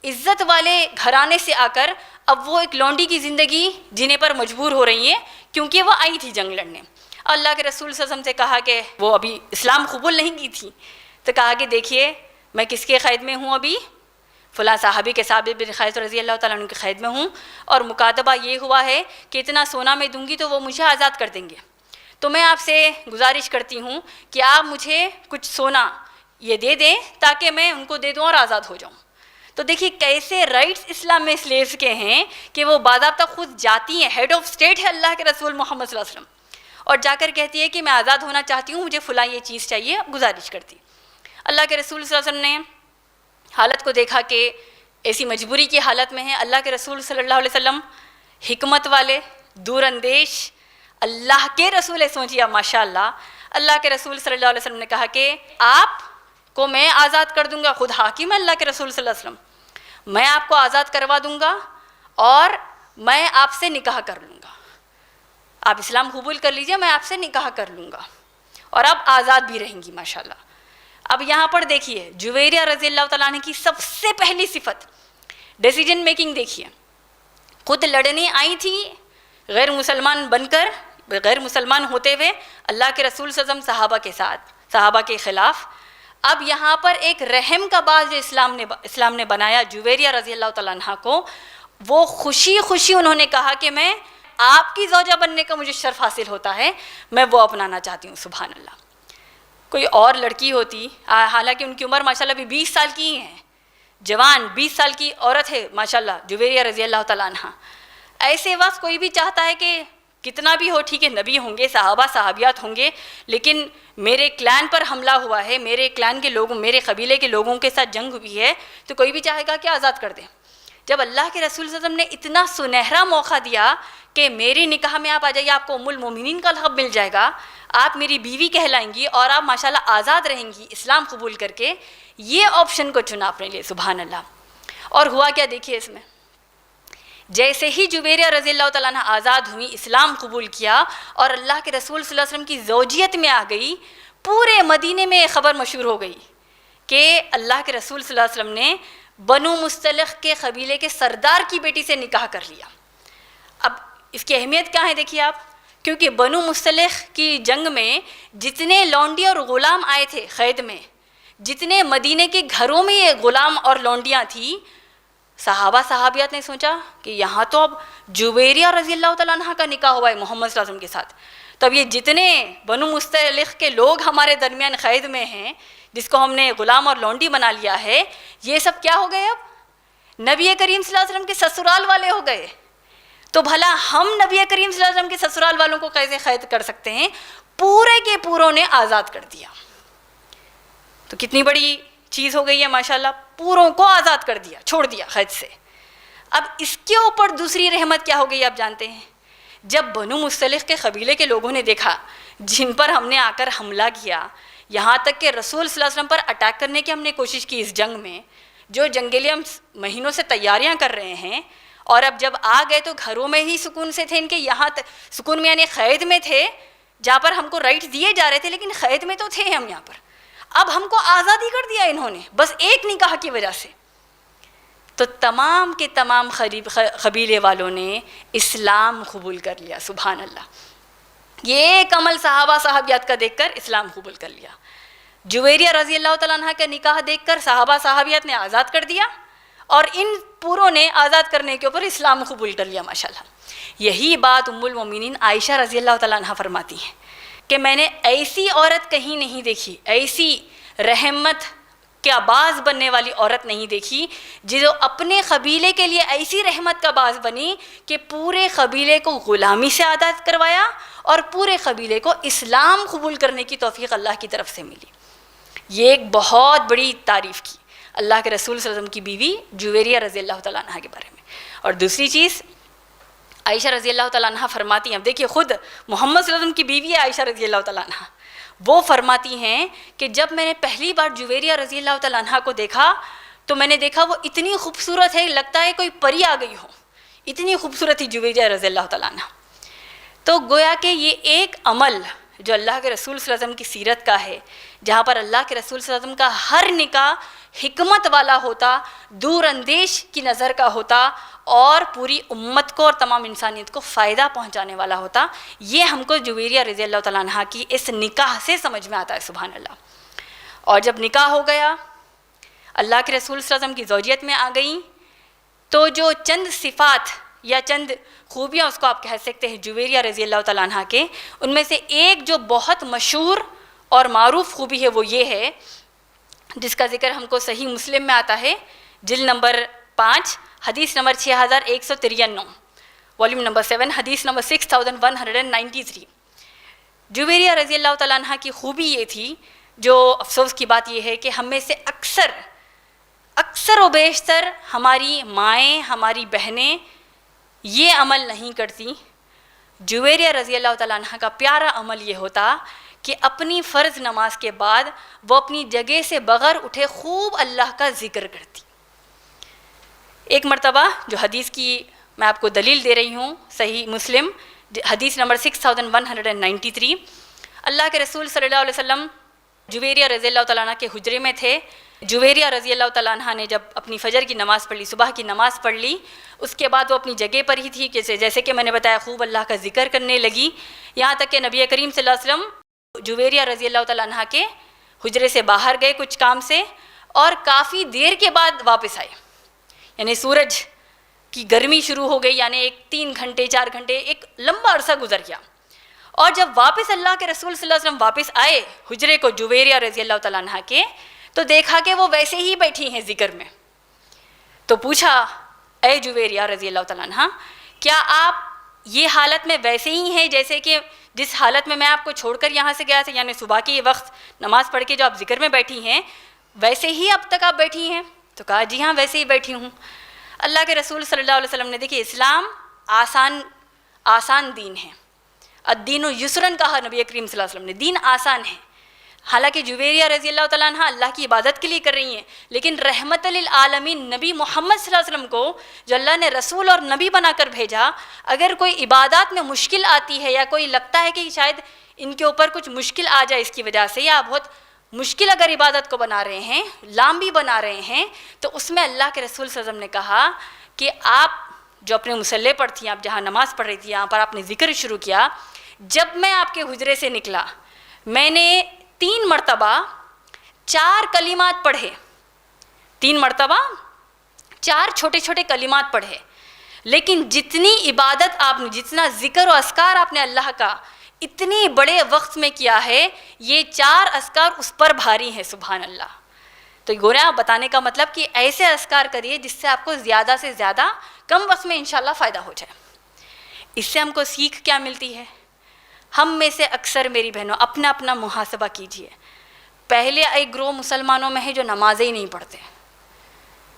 [SPEAKER 1] عزت والے گھرانے سے آ کر اب وہ ایک لونڈی کی زندگی جینے پر مجبور ہو رہی ہیں کیونکہ وہ آئی تھی جنگ لڑنے۔ اللہ کے رسول صلی اللہ علیہ وسلم سے کہا کہ وہ ابھی اسلام قبول نہیں کی تھی، تو کہا کہ دیکھیے میں کس کے قید میں ہوں، ابھی فلاں صحابی کے ثابت بن قیس رضی اللہ تعالیٰ عنہ کے قید میں ہوں، اور مکاتبہ یہ ہوا ہے کہ اتنا سونا میں دوں گی تو وہ مجھے آزاد کر دیں گے، تو میں آپ سے گزارش کرتی ہوں کہ آپ مجھے کچھ سونا یہ دے دیں تاکہ میں ان کو دے دوں اور آزاد ہو جاؤں۔ تو دیکھیے کیسے رائٹس اسلام میں سلیوز کے ہیں کہ وہ باضابطہ خود جاتی ہیں، ہیڈ آف اسٹیٹ ہے اللہ کے رسول محمد صلی اللہ علیہ وسلم، اور جا کر کہتی ہے کہ میں آزاد ہونا چاہتی ہوں، مجھے فلاں یہ چیز چاہیے، گزارش کرتی۔ اللہ کے رسول صلی اللہ علیہ وسلم نے حالت کو دیکھا کہ ایسی مجبوری کی حالت میں ہے۔ اللہ کے رسول صلی اللہ علیہ وسلم حکمت والے، دور اندیش اللہ کے رسول ہے، سوچیے ماشاء اللہ، اللہ کے رسول صلی اللہ علیہ وسلم نے کہا کہ آپ کو میں آزاد کر دوں گا، خود حاکم ہے اللہ کے رسول صلی اللہ علیہ وسلم، میں آپ کو آزاد کروا دوں گا اور میں آپ سے نکاح کر لوں گا، آپ اسلام قبول کر لیجئے، میں آپ سے نکاح کر لوں گا اور آپ آزاد بھی رہیں گی ماشاءاللہ۔ اب یہاں پر دیکھیے جویریہ رضی اللہ تعالیٰ عنہ کی سب سے پہلی صفت ڈیسیجن میکنگ دیکھیے، خود لڑنے آئی تھی غیر مسلمان بن کر، غیر مسلمان ہوتے ہوئے اللہ کے رسول صلی اللہ علیہ وسلم صحابہ کے ساتھ، صحابہ کے خلاف۔ اب یہاں پر ایک رحم کا باعث جو اسلام نے بنایا جویریہ رضی اللہ تعالیٰ عنہ کو، وہ خوشی خوشی انہوں نے کہا کہ میں آپ کی زوجہ بننے کا مجھے شرف حاصل ہوتا ہے، میں وہ اپنانا چاہتی ہوں۔ سبحان اللہ۔ کوئی اور لڑکی ہوتی، حالانکہ ان کی عمر ماشاءاللہ بھی 20 سال کی ہیں، جوان 20 سال کی عورت ہے ماشاءاللہ جویریہ رضی اللہ تعالیٰ عنہ، ایسے وقت کوئی بھی چاہتا ہے کہ کتنا بھی ہو ٹھیک ہے، نبی ہوں گے، صحابہ صحابیات ہوں گے، لیکن میرے کلان پر حملہ ہوا ہے، میرے کلان کے لوگوں، میرے قبیلے کے لوگوں کے ساتھ جنگ ہوئی ہے، تو کوئی بھی چاہے گا کہ آزاد کر دیں۔ جب اللہ کے رسول صلی اللہ علیہ وسلم نے اتنا سنہرا موقع دیا کہ میری نکاح میں آپ آ جائیے، آپ کو ام المومنین کا لقب مل جائے گا، آپ میری بیوی کہلائیں گی اور آپ ماشاءاللہ آزاد رہیں گی اسلام قبول کر کے، یہ آپشن کو چنا اپنے لیے۔ سبحان اللہ۔ اور ہوا کیا دیکھیے اس میں، جیسے ہی جویریہ رضی اللہ تعالیٰ عنہ آزاد ہوئی، اسلام قبول کیا اور اللہ کے رسول صلی اللہ علیہ وسلم کی زوجیت میں آ گئی، پورے مدینے میں خبر مشہور ہو گئی کہ اللہ کے رسول صلی اللہ علیہ وسلم نے بنو مستلق کے قبیلے کے سردار کی بیٹی سے نکاح کر لیا۔ اب اس کی اہمیت کیا ہے دیکھیے آپ، کیونکہ بنو مستلق کی جنگ میں جتنے لونڈی اور غلام آئے تھے قید میں، جتنے مدینے کے گھروں میں یہ غلام اور لونڈیاں تھیں، صحابہ صحابیات نے سوچا کہ یہاں تو اب جویریہ رضی اللہ تعالیٰ عنہ کا نکاح ہوا ہے محمد صلی اللہ علیہ وسلم کے ساتھ، تو اب یہ جتنے بنو مستلق کے لوگ ہمارے درمیان قید میں ہیں، جس کو ہم نے غلام اور لونڈی بنا لیا ہے، یہ سب کیا ہو گئے، اب نبی کریم صلی اللہ علیہ وسلم کے سسرال والے ہو گئے۔ تو بھلا ہم نبی کریم صلی اللہ علیہ وسلم کے سسرال والوں کو کیسے قید کر سکتے ہیں؟ پورے کے پوروں نے آزاد کر دیا۔ تو کتنی بڑی چیز ہو گئی ہے ماشاءاللہ، پوروں کو آزاد کر دیا، چھوڑ دیا قید سے۔ اب اس کے اوپر دوسری رحمت کیا ہو گئی آپ جانتے ہیں، جب بنو مستلق کے قبیلے کے لوگوں نے دیکھا جن پر ہم نے آ کر حملہ کیا، یہاں تک کہ رسول صلی اللہ علیہ وسلم پر اٹیک کرنے کی ہم نے کوشش کی اس جنگ میں، جو جنگ کے لیے ہم مہینوں سے تیاریاں کر رہے ہیں، اور اب جب آ گئے تو گھروں میں ہی سکون سے تھے، ان کے یہاں سکون میں یعنی قید میں تھے جہاں پر ہم کو رائٹس دیے جا رہے تھے، لیکن قید میں تو تھے ہم یہاں پر، اب ہم کو آزادی کر دیا انہوں نے بس ایک نکاح کی وجہ سے۔ تو تمام کے تمام قبیلے والوں نے اسلام قبول کر لیا۔ سبحان اللہ۔ یہ ایک عمل صحابہ صحابیات کا دیکھ کر اسلام قبول کر لیا۔ جویریہ رضی اللہ تعالیٰ عنہ کا نکاح دیکھ کر صحابہ صحابیات نے آزاد کر دیا، اور ان پوروں نے آزاد کرنے کے اوپر اسلام قبول کر لیا ماشاءاللہ۔ یہی بات ام المومنین عائشہ رضی اللہ تعالیٰ عنہ فرماتی ہیں کہ میں نے ایسی عورت کہیں نہیں دیکھی، ایسی رحمت کا باعث بننے والی عورت نہیں دیکھی جو اپنے قبیلے کے لیے ایسی رحمت کا باعث بنی کہ پورے قبیلے کو غلامی سے آزاد کروایا اور پورے قبیلے کو اسلام قبول کرنے کی توفیق اللہ کی طرف سے ملی۔ یہ ایک بہت بڑی تعریف کی۔ اللہ کے رسول صلی اللہ علیہ وسلم کی بیوی جویریہ رضی اللہ تعالیٰ عنہ کے بارے میں. اور دوسری چیز عائشہ رضی اللہ تعالیٰ عنہ فرماتی ہیں، اب دیکھیے خود محمد صلی اللہ علیہ وسلم کی بیوی ہے عائشہ رضی اللہ تعالیٰ عنہ، وہ فرماتی ہیں کہ جب میں نے پہلی بار جویریہ رضی اللہ تعالیٰ عنہ کو دیکھا تو میں نے دیکھا وہ اتنی خوبصورت ہے، لگتا ہے کوئی پری آ گئی ہو، اتنی خوبصورت تھی جویریہ رضی اللہ تعالیٰ عنہ. تو گویا کہ یہ ایک عمل جو اللہ کے رسول صلی اللہ علیہ وسلم کی سیرت کا ہے، جہاں پر اللہ کے رسول صلی اللہ علیہ وسلم کا ہر نکاح حکمت والا ہوتا، دور اندیش کی نظر کا ہوتا اور پوری امت کو اور تمام انسانیت کو فائدہ پہنچانے والا ہوتا. یہ ہم کو جویریہ رضی اللہ تعالیٰ عنہ کی اس نکاح سے سمجھ میں آتا ہے، سبحان اللہ. اور جب نکاح ہو گیا، اللہ کے رسول صلی اللہ علیہ وسلم کی زوجیت میں آ گئیں، تو جو چند صفات یا چند خوبیاں اس کو آپ کہہ سکتے ہیں جویریہ رضی اللہ تعالیٰ عنہ کے، ان میں سے ایک جو بہت مشہور اور معروف خوبی ہے وہ یہ ہے، جس کا ذکر ہم کو صحیح مسلم میں آتا ہے، جلد نمبر 5 حدیث نمبر 6193، والیوم نمبر 7 حدیث نمبر 6193. جویریہ رضی اللہ تعالیٰ عنہ کی خوبی یہ تھی، جو افسوس کی بات یہ ہے کہ ہم میں سے اکثر و بیشتر ہماری مائیں، ہماری بہنیں یہ عمل نہیں کرتی. جویریہ رضی اللہ تعالیٰ عنہ کا پیارا عمل یہ ہوتا کہ اپنی فرض نماز کے بعد وہ اپنی جگہ سے بغیر اٹھے خوب اللہ کا ذکر کرتی. ایک مرتبہ جو حدیث کی میں آپ کو دلیل دے رہی ہوں، صحیح مسلم حدیث نمبر 6193، اللہ کے رسول صلی اللہ علیہ وسلم جویریہ رضی اللہ تعالیٰ عنہ کے حجرے میں تھے. جویریہ رضی اللہ تعالیٰ عنہ نے جب اپنی فجر کی نماز پڑھ لی، صبح کی نماز پڑھ لی، اس کے بعد وہ اپنی جگہ پر ہی تھی، جیسے کہ میں نے بتایا خوب اللہ کا ذکر کرنے لگی، یہاں تک کہ نبی کریم صلی اللہ علیہ وسلم جویریہ رضی اللہ تعالیٰ عنہ کے حجرے سے باہر گئے کچھ کام سے، اور کافی دیر کے بعد واپس آئے. یعنی سورج کی گرمی شروع ہو گئی، یعنی 3 گھنٹے 4 گھنٹے ایک لمبا عرصہ گزر گیا. اور جب واپس اللہ کے رسول صلی اللہ علیہ وسلم واپس آئے حجرے کو جویریہ رضی اللہ تعالیٰ عنہ کے، تو دیکھا کہ وہ ویسے ہی بیٹھی ہیں ذکر میں. تو پوچھا، اے جویریہ رضی اللہ تعالیٰ عنہ، کیا آپ یہ حالت میں ویسے ہی ہیں جیسے کہ جس حالت میں آپ کو چھوڑ کر یہاں سے گیا تھا، یعنی صبح کے یہ وقت نماز پڑھ کے جو آپ ذکر میں بیٹھی ہیں ویسے ہی اب تک آپ بیٹھی ہیں؟ تو کہا جی ہاں ویسے ہی بیٹھی ہوں. اللہ کے رسول صلی اللہ علیہ وسلم نے دیکھیے اسلام آسان دین ہے، الدین یسرن کہا نبی کریم صلی اللہ علیہ وسلم نے، دین آسان ہے. حالانکہ جویریہ رضی اللہ تعالیٰ عنہ اللہ کی عبادت کے لیے کر رہی ہیں، لیکن رحمت للعالمین نبی محمد صلی اللہ علیہ وسلم کو جو اللہ نے رسول اور نبی بنا کر بھیجا، اگر کوئی عبادات میں مشکل آتی ہے یا کوئی لگتا ہے کہ شاید ان کے اوپر کچھ مشکل آ جائے اس کی وجہ سے، یا بہت مشکل اگر عبادت کو بنا رہے ہیں، لامبی بنا رہے ہیں، تو اس میں اللہ کے رسول صلی اللہ علیہ وسلم نے کہا کہ آپ جو اپنے مصلے پر تھیں، آپ جہاں نماز پڑھ رہی تھی، یہاں پر آپ نے ذکر شروع کیا، جب میں آپ کے حجرے سے نکلا میں نے 3 مرتبہ 4 کلمات پڑھے، 3 مرتبہ 4 چھوٹے چھوٹے کلمات پڑھے، لیکن جتنی عبادت آپ نے، جتنا ذکر و اذکار آپ نے اللہ کا اتنی بڑے وقت میں کیا ہے، یہ 4 اذکار اس پر بھاری ہیں، سبحان اللہ. تو گویا بتانے کا مطلب کہ ایسے اذکار کریے جس سے آپ کو زیادہ سے زیادہ کم وقت میں انشاءاللہ فائدہ ہو جائے. اس سے ہم کو سیکھ کیا ملتی ہے؟ ہم میں سے اکثر میری بہنوں اپنا محاسبہ کیجئے. پہلے ایک گروہ مسلمانوں میں ہے جو نمازیں ہی نہیں پڑھتے،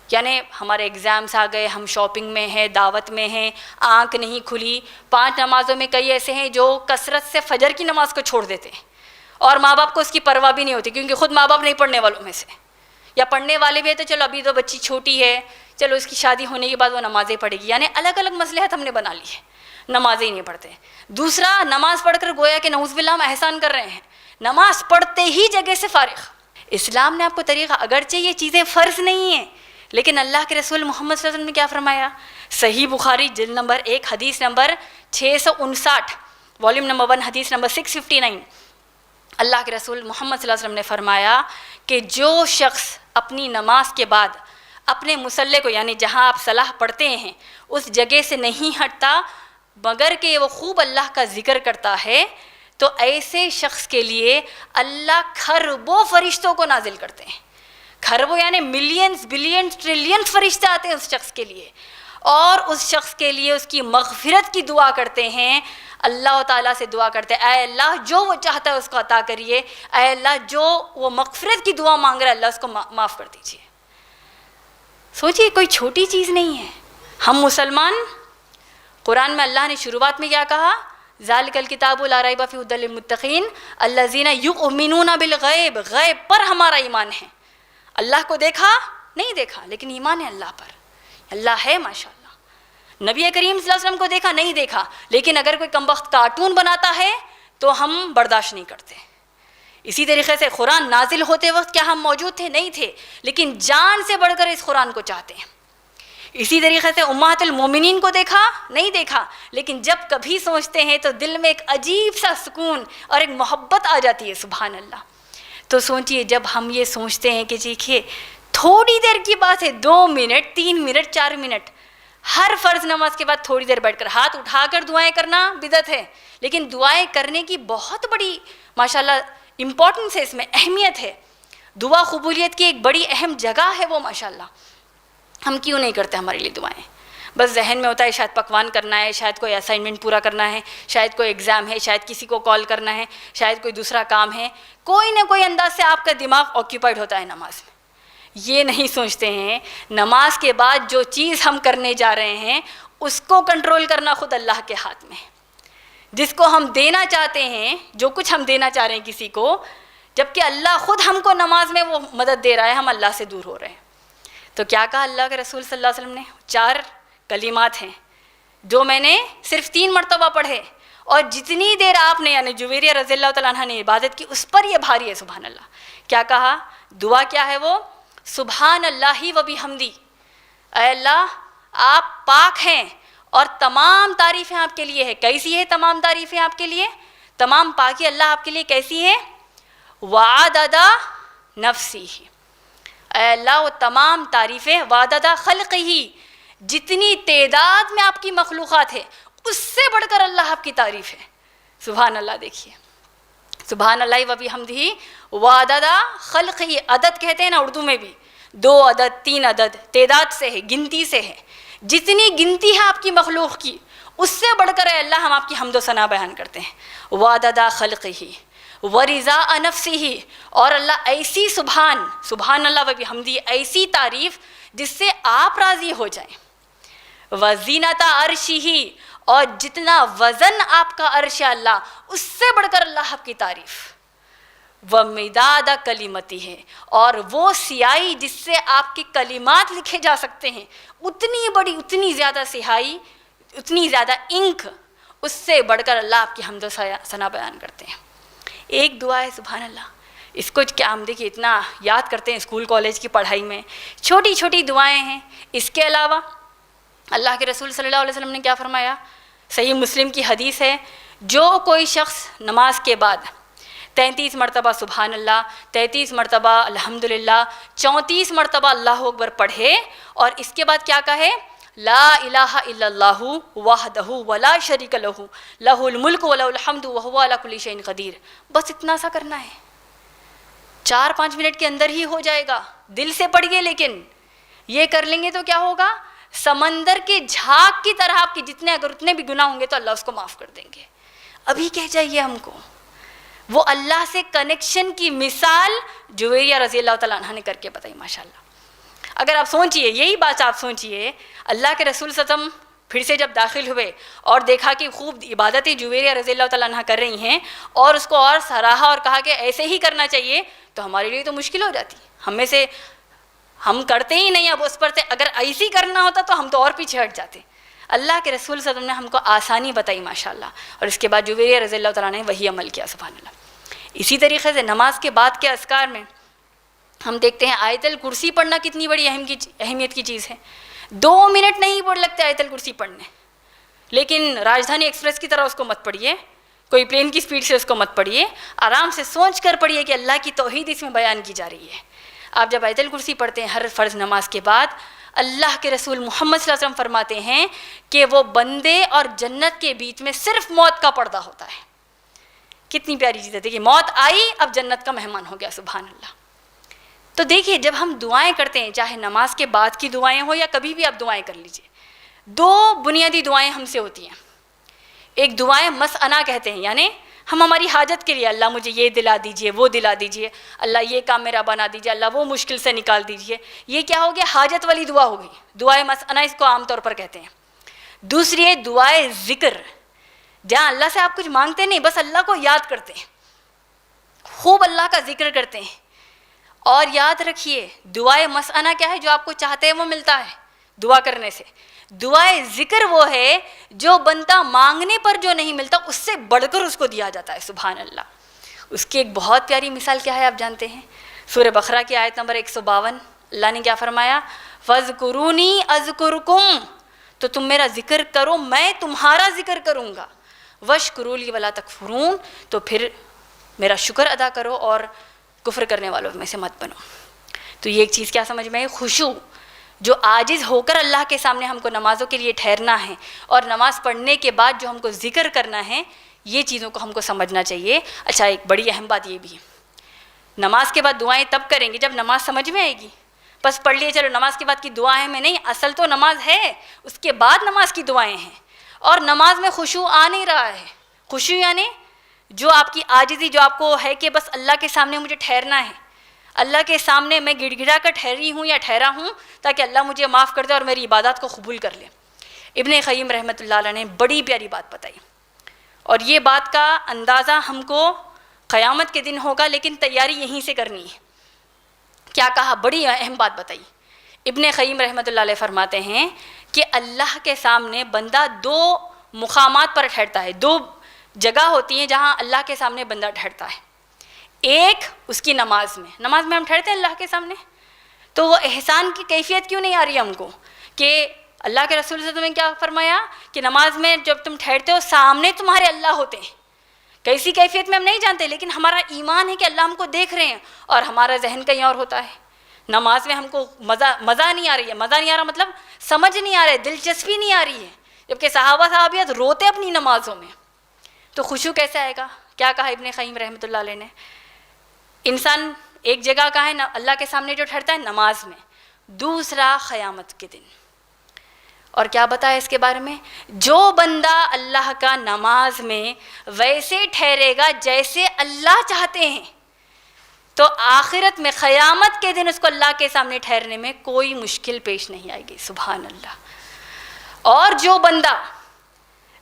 [SPEAKER 1] یعنی ہمارے ایگزامس آ گئے، ہم شاپنگ میں ہیں، دعوت میں ہیں، آنکھ نہیں کھلی، 5 نمازوں میں کئی ایسے ہیں جو کثرت سے فجر کی نماز کو چھوڑ دیتے ہیں، اور ماں باپ کو اس کی پرواہ بھی نہیں ہوتی، کیونکہ خود ماں باپ نہیں پڑھنے والوں میں سے، یا پڑھنے والے بھی ہے تو چلو ابھی تو بچی چھوٹی ہے، چلو اس کی شادی ہونے کے بعد وہ نمازیں پڑھے گی. یعنی الگ الگ مصلحت ہم نے بنا لی ہے، نمازیں ہی نہیں پڑھتے. دوسرا، نماز پڑھ کر گویا کہ نعوذ باللہ ہم احسان کر رہے ہیں، نماز پڑھتے ہی جگہ سے فارغ. اسلام نے آپ کو طریقہ، اگرچہ یہ چیزیں فرض نہیں ہیں، لیکن اللہ کے رسول محمد صلی اللہ علیہ وسلم نے کیا فرمایا؟ صحیح بخاری جلد نمبر 1 حدیث نمبر 659، والیوم نمبر 1 حدیث نمبر 659، اللہ کے رسول محمد صلی اللہ علیہ وسلم نے فرمایا کہ جو شخص اپنی نماز کے بعد اپنے مصلے کو، یعنی جہاں آپ صلاح پڑھتے ہیں اس جگہ سے نہیں ہٹتا مگر کہ وہ خوب اللہ کا ذکر کرتا ہے، تو ایسے شخص کے لیے اللہ کھربوں فرشتوں کو نازل کرتے ہیں. کھربوں یعنی ملینز بلینز ٹریلینز فرشتے آتے ہیں اس شخص کے لیے، اور اس شخص کے لیے اس کی مغفرت کی دعا کرتے ہیں. اللہ تعالیٰ سے دعا کرتے ہیں، اے اللہ جو وہ چاہتا ہے اس کو عطا کریے، اے اللہ جو وہ مغفرت کی دعا مانگ رہا ہے اللہ اس کو معاف کر دیجیے. سوچیے کوئی چھوٹی چیز نہیں ہے. ہم مسلمان، قرآن میں اللہ نے شروعات میں کیا کہا؟ ذالک الکتاب لا ریب فیہ ھدی للمتقین الذین یؤمنون بالغیب. غیب پر ہمارا ایمان ہے. اللہ کو دیکھا نہیں دیکھا لیکن ایمان ہے اللہ پر. اللہ ہے ماشاء اللہ. نبی کریم صلی اللہ علیہ وسلم کو دیکھا نہیں دیکھا لیکن اگر کوئی کمبخت کارٹون بناتا ہے تو ہم برداشت نہیں کرتے. اسی طریقے سے قرآن نازل ہوتے وقت کیا ہم موجود تھے؟ نہیں تھے، لیکن جان سے بڑھ کر اس قرآن کو چاہتے ہیں. اسی طریقے سے امہات المومنین کو دیکھا نہیں دیکھا لیکن جب کبھی سوچتے ہیں تو دل میں ایک عجیب سا سکون اور ایک محبت آ جاتی ہے. سبحان اللہ. تو سوچئے جب ہم یہ سوچتے ہیں کہ دیکھیے تھوڑی دیر کی بات ہے، 2 منٹ 3 منٹ 4 منٹ، ہر فرض نماز کے بعد تھوڑی دیر بیٹھ کر ہاتھ اٹھا کر دعائیں کرنا بدعت ہے، لیکن دعائیں کرنے کی بہت بڑی ماشاءاللہ امپورٹنس ہے، اس میں اہمیت ہے. دعا قبولیت کی ایک بڑی اہم جگہ ہے وہ ماشاءاللہ. ہم کیوں نہیں کرتے ہمارے لیے دعائیں؟ بس ذہن میں ہوتا ہے شاید پکوان کرنا ہے، شاید کوئی اسائنمنٹ پورا کرنا ہے، شاید کوئی ایگزام ہے، شاید کسی کو کال کرنا ہے، شاید کوئی دوسرا کام ہے. کوئی نہ کوئی انداز سے آپ کا دماغ آکیوپائڈ ہوتا ہے نماز میں. یہ نہیں سوچتے ہیں نماز کے بعد جو چیز ہم کرنے جا رہے ہیں اس کو کنٹرول کرنا خود اللہ کے ہاتھ میں ہے. جس کو ہم دینا چاہتے ہیں، جو کچھ ہم دینا چاہ رہے ہیں کسی کو، جبکہ اللہ خود ہم کو نماز میں وہ مدد دے رہا ہے، ہم اللہ سے دور ہو رہے ہیں. تو کیا کہا اللہ کے رسول صلی اللہ علیہ وسلم نے؟ 4 کلمات ہیں جو میں نے صرف 3 مرتبہ پڑھے، اور جتنی دیر آپ نے یعنی جویریہ رضی اللہ تعالیٰ عنہ نے عبادت کی اس پر یہ بھاری ہے. سبحان اللہ. کیا کہا؟ دعا کیا ہے وہ؟ سبحان اللہ و بحمدی. اے اللہ آپ پاک ہیں اور تمام تعریفیں آپ کے لیے ہے. کیسی ہے تمام تعریفیں آپ کے لیے؟ تمام پاکی اللہ آپ کے لیے کیسی ہے؟ وعدد نفسی. اے اللہ وہ تمام تعریفیں وعدد خلقہ، جتنی تعداد میں آپ کی مخلوقات ہے اس سے بڑھ کر اللہ آپ کی تعریف ہے. سبحان اللہ. دیکھیے سبحان اللہ و بحمدہ وعدد خلقہ. عدد کہتے ہیں نا اردو میں بھی، 2 عدد 3 عدد تعداد سے ہے، گنتی سے ہے. جتنی گنتی ہے آپ کی مخلوق کی اس سے بڑھ کر اے اللہ ہم آپ کی حمد و ثنا بیان کرتے ہیں. وعدد خلقہ ورضاء نفسہ. اور اللہ ایسی سبحان اللہ و بحمدہ ایسی تعریف جس سے آپ راضی ہو جائیں. وزینت عرشہ. اور جتنا وزن آپ کا عرش اللہ اس سے بڑھ کر اللہ آپ کی تعریف. ومداد کلمتی ہے. اور وہ سیاہی جس سے آپ کے کلمات لکھے جا سکتے ہیں، اتنی بڑی اتنی زیادہ سیاہی اتنی زیادہ انک، اس سے بڑھ کر اللہ آپ کی حمد و ثنا بیان کرتے ہیں. ایک دعا ہے سبحان اللہ، اس کو کیا ہم دیکھیے اتنا یاد کرتے ہیں اسکول کالج کی پڑھائی میں، چھوٹی چھوٹی دعائیں ہیں. اس کے علاوہ اللہ کے رسول صلی اللہ علیہ وسلم نے کیا فرمایا؟ صحیح مسلم کی حدیث ہے، جو کوئی شخص نماز کے بعد 33 مرتبہ سبحان اللہ، 33 مرتبہ الحمدللہ، 34 مرتبہ اللہ اکبر پڑھے اور اس کے بعد کیا کہے؟ لا الہ الا اللہ وحدہ ولا شریک لہ لہ الملک ولہ الحمد وہو علی کل شیء قدیر. بس اتنا سا کرنا ہے، 4-5 منٹ کے اندر ہی ہو جائے گا. دل سے پڑھیے، لیکن یہ کر لیں گے تو کیا ہوگا؟ سمندر کے جھاگ کی طرح آپ کے جتنے اگر اتنے بھی گناہ ہوں گے تو اللہ اس کو معاف کر دیں گے. ابھی کہہ جائیے ہم کو وہ اللہ سے کنیکشن کی مثال جویریہ رضی اللہ تعالیٰ عنہ نے کر کے بتائی ماشاءاللہ. اگر آپ سوچئے یہی بات آپ سوچئے، اللہ کے رسول صلی اللہ علیہ وسلم پھر سے جب داخل ہوئے اور دیکھا کہ خوب عبادتیں جویریہ رضی اللہ تعالیٰ عنہ کر رہی ہیں اور اس کو اور سراہا اور کہا کہ ایسے ہی کرنا چاہیے، تو ہمارے لیے تو مشکل ہو جاتی. ہم میں سے ہم کرتے ہی نہیں. اب اس پر سے اگر ایسی کرنا ہوتا تو ہم تو اور پیچھے ہٹ جاتے. اللہ کے رسول صلی اللہ علیہ وسلم نے ہم کو آسانی بتائی ماشاءاللہ، اور اس کے بعد جویریہ رضی اللہ تعالیٰ نے وہی عمل کیا. سبحان اللہ. اسی طریقے سے نماز کے بعد کے اذکار میں ہم دیکھتے ہیں آیت الکرسی پڑھنا کتنی بڑی اہمیت کی چیز ہے. 2 منٹ نہیں لگتے آیت الکرسی پڑھنے، لیکن راجدھانی ایکسپریس کی طرح اس کو مت پڑھیے، کوئی پلین کی سپیڈ سے اس کو مت پڑھیے، آرام سے سوچ کر پڑھیے کہ اللہ کی توحید اس میں بیان کی جا رہی ہے. آپ جب آیت الکرسی پڑھتے ہیں ہر فرض نماز کے بعد، اللہ کے رسول محمد صلی اللہ علیہ وسلم فرماتے ہیں کہ وہ بندے اور جنت کے بیچ میں صرف موت کا پردہ ہوتا ہے. کتنی پیاری چیز ہے. دیکھیے موت آئی، اب جنت کا مہمان ہو گیا. سبحان اللہ. تو دیکھیے جب ہم دعائیں کرتے ہیں، چاہے نماز کے بعد کی دعائیں ہوں یا کبھی بھی آپ دعائیں کر لیجئے، 2 بنیادی دعائیں ہم سے ہوتی ہیں. ایک دعائیں مسئنہ کہتے ہیں، یعنی ہم ہماری حاجت کے لیے اللہ مجھے یہ دلا دیجئے، وہ دلا دیجئے، اللہ یہ کام میرا بنا دیجئے، اللہ وہ مشکل سے نکال دیجئے، یہ کیا ہو گیا؟ حاجت والی دعا ہو گئی، دعائے مسئلہ اس کو عام طور پر کہتے ہیں۔ دوسری ہے دعائے ذکر، جہاں اللہ سے آپ کچھ مانگتے نہیں، بس اللہ کو یاد کرتے ہیں، خوب اللہ کا ذکر کرتے ہیں۔ اور یاد رکھیے دعائے مسئلہ کیا ہے؟ جو آپ کو چاہتے ہیں وہ ملتا ہے دعا کرنے سے۔ دعائے ذکر وہ ہے جو بندہ مانگنے پر جو نہیں ملتا اس سے بڑھ کر اس کو دیا جاتا ہے۔ سبحان اللہ۔ اس کی ایک بہت پیاری مثال کیا ہے آپ جانتے ہیں؟ سورہ بقرہ کی آیت نمبر 152، اللہ نے کیا فرمایا؟ فَاذْكُرُونِي أَذْكُرْكُمْ، تو تم میرا ذکر کرو میں تمہارا ذکر کروں گا، وَاشْكُرُوا لِي وَلَا تَكْفُرُونَ، تو پھر میرا شکر ادا کرو اور کفر کرنے والوں میں سے مت بنو۔ تو یہ ایک چیز کیا سمجھ میں ہے؟ خشوع، جو عاجز ہو کر اللہ کے سامنے ہم کو نمازوں کے لیے ٹھہرنا ہے، اور نماز پڑھنے کے بعد جو ہم کو ذکر کرنا ہے، یہ چیزوں کو ہم کو سمجھنا چاہیے۔ اچھا، ایک بڑی اہم بات یہ بھی ہے، نماز کے بعد دعائیں تب کریں گے جب نماز سمجھ میں آئے گی۔ بس پڑھ لیے چلو نماز کے بعد کی دعائیں میں نہیں، اصل تو نماز ہے، اس کے بعد نماز کی دعائیں ہیں، اور نماز میں خشوع آ نہیں رہا ہے۔ خشوع یعنی جو آپ کی عاجزی، جو آپ کو ہے کہ بس اللہ کے سامنے مجھے ٹھہرنا ہے، اللہ کے سامنے میں گڑ گڑا کر ٹھہری ہوں یا ٹھہرا ہوں تاکہ اللہ مجھے معاف کر دے اور میری عبادات کو قبول کر لے۔ ابن قیم رحمۃ اللہ علیہ نے بڑی پیاری بات بتائی، اور یہ بات کا اندازہ ہم کو قیامت کے دن ہوگا، لیکن تیاری یہیں سے کرنی ہے۔ کیا کہا؟ بڑی اہم بات بتائی۔ ابن قیم رحمۃ اللہ علیہ فرماتے ہیں کہ اللہ کے سامنے بندہ دو مقامات پر ٹھہرتا ہے، دو جگہ ہوتی ہیں جہاں اللہ کے سامنے بندہ ٹھہرتا ہے۔ ایک اس کی نماز میں ہم ٹھہرتے ہیں اللہ کے سامنے، تو وہ احسان کی کیفیت کیوں نہیں آ رہی ہم کو کہ اللہ کے رسول صلی اللہ علیہ وسلم نے کیا فرمایا کہ نماز میں جب تم ٹھہرتے ہو سامنے تمہارے اللہ ہوتے ہیں۔ کیسی کیفیت میں ہم نہیں جانتے، لیکن ہمارا ایمان ہے کہ اللہ ہم کو دیکھ رہے ہیں، اور ہمارا ذہن کہیں اور ہوتا ہے۔ نماز میں ہم کو مزہ نہیں آ رہی ہے، مزہ نہیں آ رہا مطلب سمجھ نہیں آ رہا ہے، دلچسپی نہیں آ رہی ہے، جبکہ صحابہ صحابیات روتے اپنی نمازوں میں، تو خشوع کیسے آئے گا؟ کیا کہا ابن قیم رحمۃ اللہ علیہ نے؟ انسان ایک جگہ کا ہے اللہ کے سامنے جو ٹھہرتا ہے نماز میں، دوسرا قیامت کے دن۔ اور کیا بتایا اس کے بارے میں؟ جو بندہ اللہ کا نماز میں ویسے ٹھہرے گا جیسے اللہ چاہتے ہیں، تو آخرت میں قیامت کے دن اس کو اللہ کے سامنے ٹھہرنے میں کوئی مشکل پیش نہیں آئے گی۔ سبحان اللہ۔ اور جو بندہ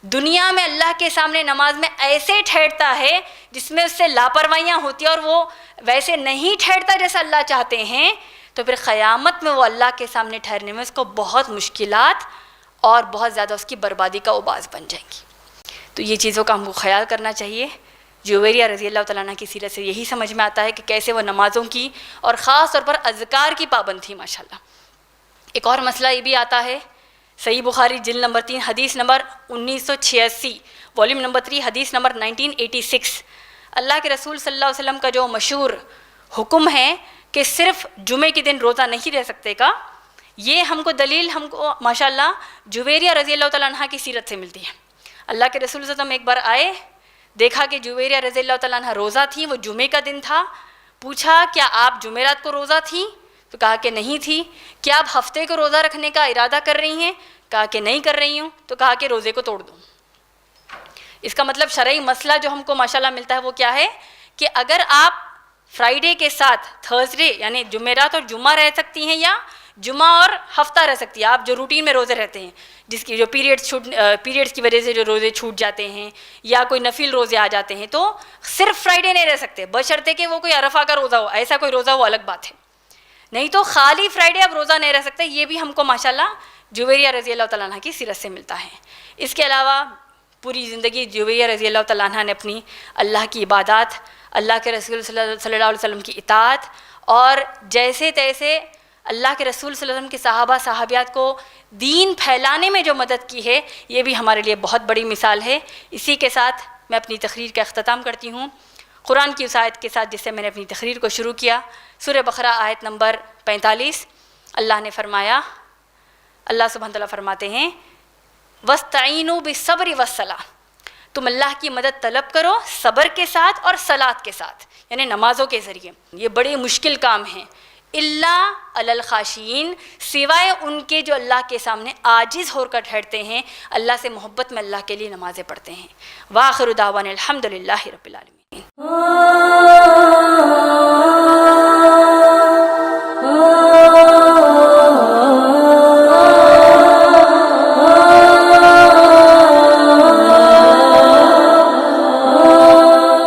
[SPEAKER 1] دنیا میں اللہ کے سامنے نماز میں ایسے ٹھہرتا ہے جس میں اس سے لاپرواہیاں ہوتی ہیں اور وہ ویسے نہیں ٹھہرتا جیسا اللہ چاہتے ہیں، تو پھر قیامت میں وہ اللہ کے سامنے ٹھہرنے میں اس کو بہت مشکلات اور بہت زیادہ اس کی بربادی کا باعث بن جائیں گی۔ تو یہ چیزوں کا ہم کو خیال کرنا چاہیے۔ جویریہ رضی اللہ تعالیٰ عنہ کی سیرت سے یہی سمجھ میں آتا ہے کہ کیسے وہ نمازوں کی اور خاص طور پر اذکار کی پابند تھی ماشاءاللہ۔ ایک اور مسئلہ یہ بھی آتا ہے، صحیح بخاری جلد نمبر 3 حدیث نمبر 1986، والیوم نمبر 3 حدیث نمبر 1986، اللہ کے رسول صلی اللہ علیہ وسلم کا جو مشہور حکم ہے کہ صرف جمعے کے دن روزہ نہیں رہ سکتے کا، یہ ہم کو دلیل ہم کو ماشاءاللہ جویریہ رضی اللہ تعالیٰ عنہ کی سیرت سے ملتی ہے۔ اللہ کے رسول صلی اللہ علیہ وسلم ایک بار آئے، دیکھا کہ جویریہ رضی اللہ تعالیٰ عنہ روزہ تھیں، وہ جمعے کا دن تھا، پوچھا کیا آپ جمعرات کو روزہ تھیں؟ تو کہا کہ نہیں تھی۔ کیا آپ ہفتے کو روزہ رکھنے کا ارادہ کر رہی ہیں؟ کہا کہ نہیں کر رہی ہوں۔ تو کہا کہ روزے کو توڑ دوں۔ اس کا مطلب شرعی مسئلہ جو ہم کو ماشاءاللہ ملتا ہے وہ کیا ہے کہ اگر آپ فرائیڈے کے ساتھ تھرسڈے یعنی جمعرات اور جمعہ رہ سکتی ہیں، یا جمعہ اور ہفتہ رہ سکتی ہے، آپ جو روٹین میں روزے رہتے ہیں جس کی جو پیریڈس کی وجہ سے جو روزے چھوٹ جاتے ہیں یا کوئی نفل روزے آ جاتے ہیں، تو صرف فرائیڈے نہیں رہ سکتے، بشرطے کہ وہ کوئی عرفہ کا روزہ ہو، ایسا کوئی روزہ ہو الگ بات ہے، نہیں تو خالی فرائیڈے اب روزہ نہیں رہ سکتے۔ یہ بھی ہم کو ماشاءاللہ جویریہ رضی اللہ تعالیٰ عنہ کی سیرت سے ملتا ہے۔ اس کے علاوہ پوری زندگی جویریہ رضی اللہ تعالیٰ عنہ نے اپنی اللہ کی عبادات، اللہ کے رسول صلی اللہ علیہ وسلم کی اطاعت، اور جیسے تیسے اللہ کے رسول صلی اللہ علیہ وسلم کے صحابہ صحابیات کو دین پھیلانے میں جو مدد کی ہے، یہ بھی ہمارے لیے بہت بڑی مثال ہے۔ اسی کے ساتھ میں اپنی تقریر کا اختتام کرتی ہوں قرآن کی اس آیت کے ساتھ جس سے میں نے اپنی تقریر کو شروع کیا، سورہ بقرہ آیت نمبر 45۔ اللہ نے فرمایا، اللہ سبحانہ تعالیٰ فرماتے ہیں وَاسْتَعِینُوا بِالصَّبْرِ وَالصَّلَاةِ، تم اللہ کی مدد طلب کرو صبر کے ساتھ اور صلاۃ کے ساتھ، یعنی نمازوں کے ذریعے۔ یہ بڑے مشکل کام ہیں، اللہ علی الخاشعین، سوائے ان کے جو اللہ کے سامنے عاجز ہو کر ٹھہرتے ہیں، اللہ سے محبت میں اللہ کے لیے نمازیں پڑھتے ہیں۔ وآخر دعوانا الحمد للہ رب العالمین۔